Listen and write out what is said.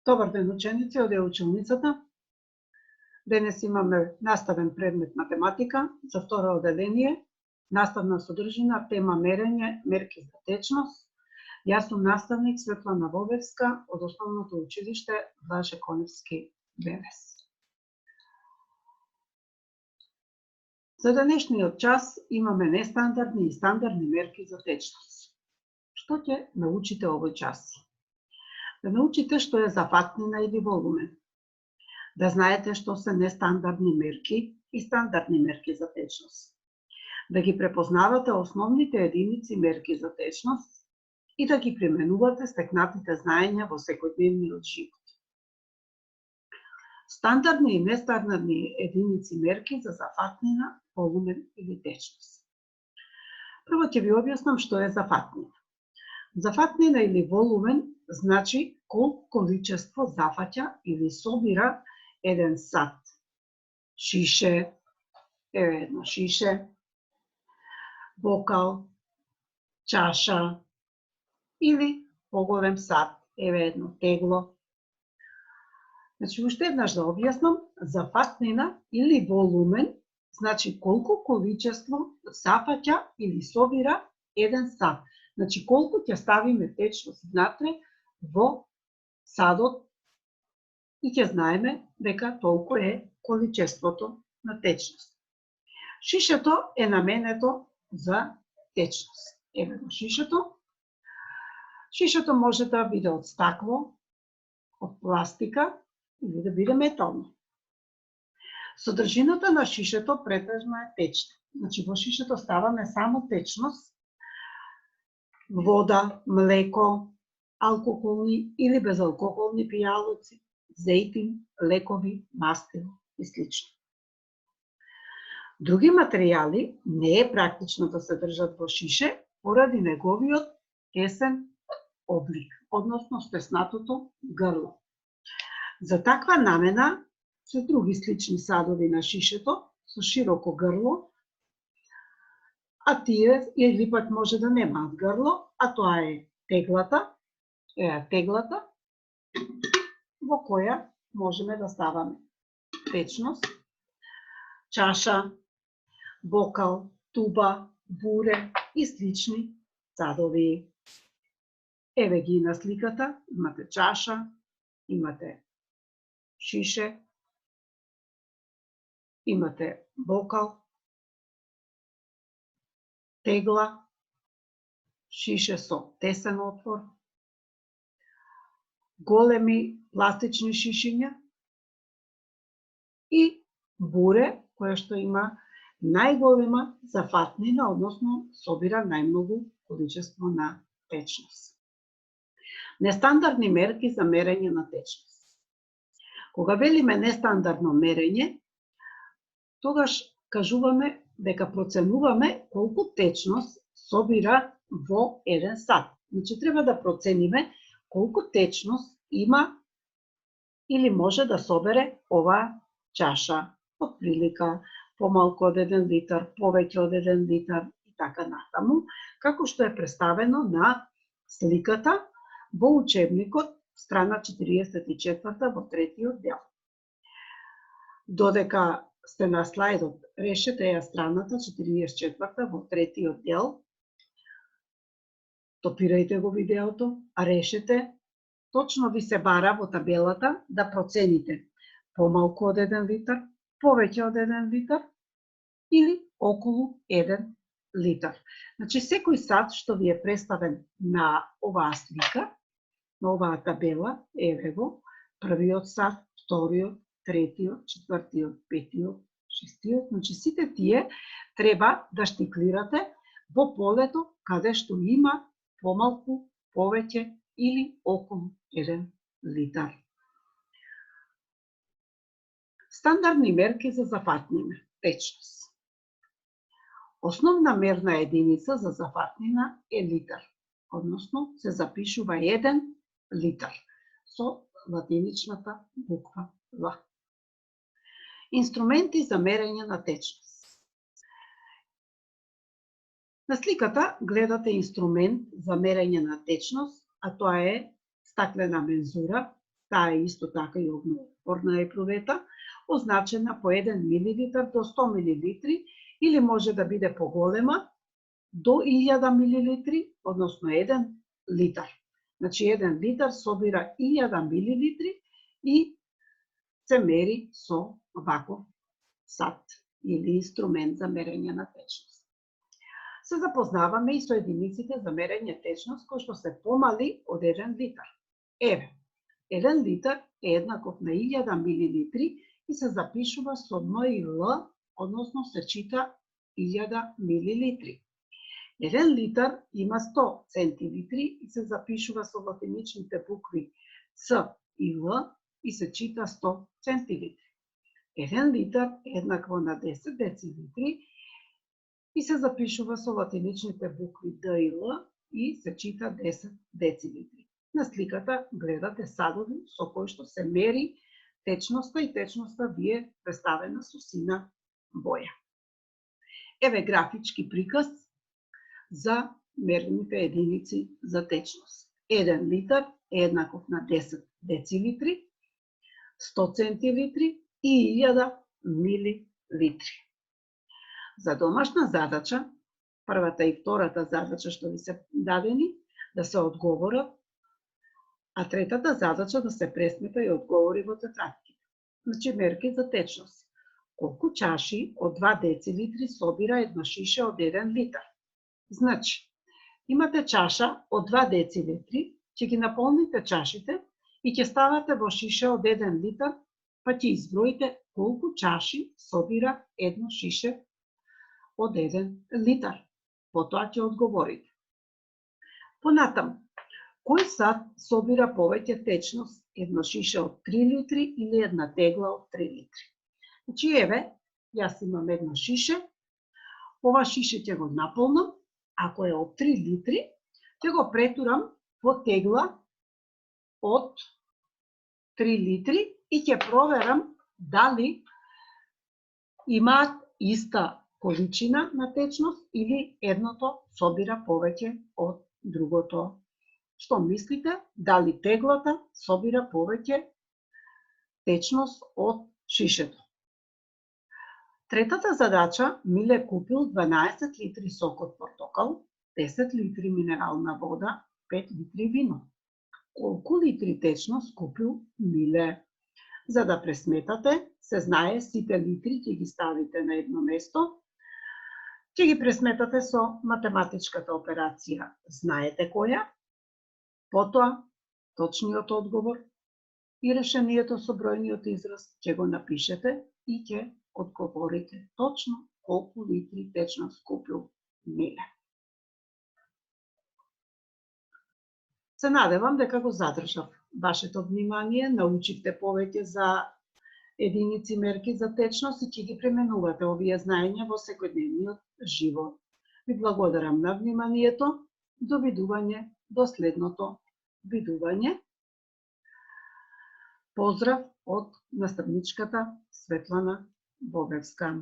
Добар ден, ученици, од училницата. Денес имаме наставен предмет математика за второ одделение, наставна содржина, тема мерење, мерки за течност. Јас сум наставник Светлана Вобевска од Основното училиште Блаже Коневски ВВС. За денешниот час имаме нестандардни и стандардни мерки за течност. Што ќе научите овој час? Да научите што е зафатнина или волумен. Да знаете што се нестандардни мерки и стандардни мерки за течност. Да ги препознавате основните единици мерки за течност и да ги применувате стекнатите знаења во секојдневниот живот. Стандардни и нестандардни единици мерки за зафатнина, волумен или течност. Прво ќе ви објаснам што е зафатнина. Зафатнина или волумен значи колку количество зафаќа или собира еден сат. Шише, едно шише, бокал, чаша или поголем сат, едно тегло. Значи, уште еднаш да објаснам, зафатнина или волумен значи колку количество зафаќа или собира еден сат. Значи, колку ќе ставиме течност внатре во садот и ќе знаеме дека толку е количеството на течност. Шишето е наменето за течност. Еве го шишето. Шишето може да биде од стакло, од пластика или да биде метално. Содржината на шишето претежно е течна. Значи, во шишето ставаме само течност, вода, млеко, алкохолни или безалкохолни пијалоци, зејтин, лекови, мастило и слично. Други материјали не е практично да се држат во шише поради неговиот тесен облик, односно стеснатото грло. За таква намена се други слични садови на шишето со широко грло, а тие или пак може да немаат грло, а тоа е теглата, во која можеме да ставаме течност, чаша, бокал, туба, буре и слични садови. Еве ги на сликата, имате чаша, имате шише, имате бокал, тегла, шише со тесен отвор, големи пластични шишиња и буре, која што има најголема зафатнина, односно собира најмногу количество на течност. Нестандардни мерки за мерење на течност. Кога велиме нестандардно мерење, тогаш кажуваме дека проценуваме колку течност собира во еден сат. Значи, треба да процениме колку течност има или може да собере оваа чаша. Од прилика помалку од 1 литар, повеќе од 1 литар и така натаму, како што е представено на сликата во учебникот, страна 44 во третиот дел. Додека сте на слайдот, решете ја страната 44 во третиот дел, топирајте го видеото, а решете, точно ви се бара во табелата да процените помалку од 1 литар, повеќе од 1 литар или околу 1 литар. Значи, секој сат што ви е представен на оваа слика, на оваа табела, еве го, првиот сат, вториот, третиот, четвртиот, петиот, шестиот, значи сите тие треба да штиклирате во полето каде што има помалку, повеќе или околу 1 литар. Стандардни мерки за зафатнина, течност. Основна мерна единица за зафатнина е литар, односно се запишува 1 литар со латиничната буква Л. Инструменти за мерење на течност. На сликата гледате инструмент за мерење на течност, а тоа е стаклена мензура таа е исто така и огнеупорна епрувета, означена по 1 мл до 100 мл или може да биде поголема до 1000 мл, односно 1 литар. Значи 1 литар собира 1000 мл и се мери со ваков сат или инструмент за мерење на течност. Се запознаваме и со единиците за мерење течност кои што се помали од 1 литар. Еве, 1 литар е еднаков на 1000 мл и се запишува со МЛ, односно се чита 1000 мл. 1 литар има 100 центилитри и се запишува со латиничните букви Ц и Л и се чита 100 центилитри. 1 литар е еднакво на 10 децилитри и се запишува со латиничните букви Д и Л и се чита 10 децилитри. На сликата гледате садови со кои што се мери течноста и течноста ви е представена со сина боја. Еве графички приказ за мерените единици за течност. 1 литар е еднаков на 10 децилитри, 100 центилитри и 1000 милилитри. За домашна задача, првата и втората задача што ви се дадени, да се одговорат, а третата задача да се пресмета и одговори во тетрадките. Значи мерки за течност. Колку чаши од 2 децилитри собира едно шише од 1 литар? Значи, имате чаша од 2 децилитри, ќе ги наполните чашите и ќе ставате во шише од 1 литар, па ќе изброите колку чаши собира едно шише од 1 литар. Потоа ќе одговорите. Понатаму, кој сат собира повеќе течност, едно шише од 3 литри или една тегла од 3 литри? Значи, еве, јас имам едно шише, ова шише ќе го наполнам, ако е од 3 литри, ќе го претурам во тегла од 3 литри и ќе проверам дали имаат иста количина на течност или едното собира повеќе од другото. Што мислите? Дали теглата собира повеќе течност од шишето? Третата задача, Миле купил 12 литри сок од портокал, 10 литри минерална вода, 5 литри вино. Колку литри течност купил Миле? За да пресметате, се знае сите литри ќе ги ставите на едно место, ќе ги пресметате со математичката операција. Знаете која? Потоа, точниот одговор и решението со бројниот израз ќе го напишете и ќе одговорите точно колку литри течност купил Миле. Се надевам дека го задржав вашето внимание, научивте повеќе за единици мерки за течност и ќе ги применувате овие знаења во секојдневниот живот. Ви благодарам на вниманието. До видување до следното видување. Поздрав од наставничката Светлана Богевска.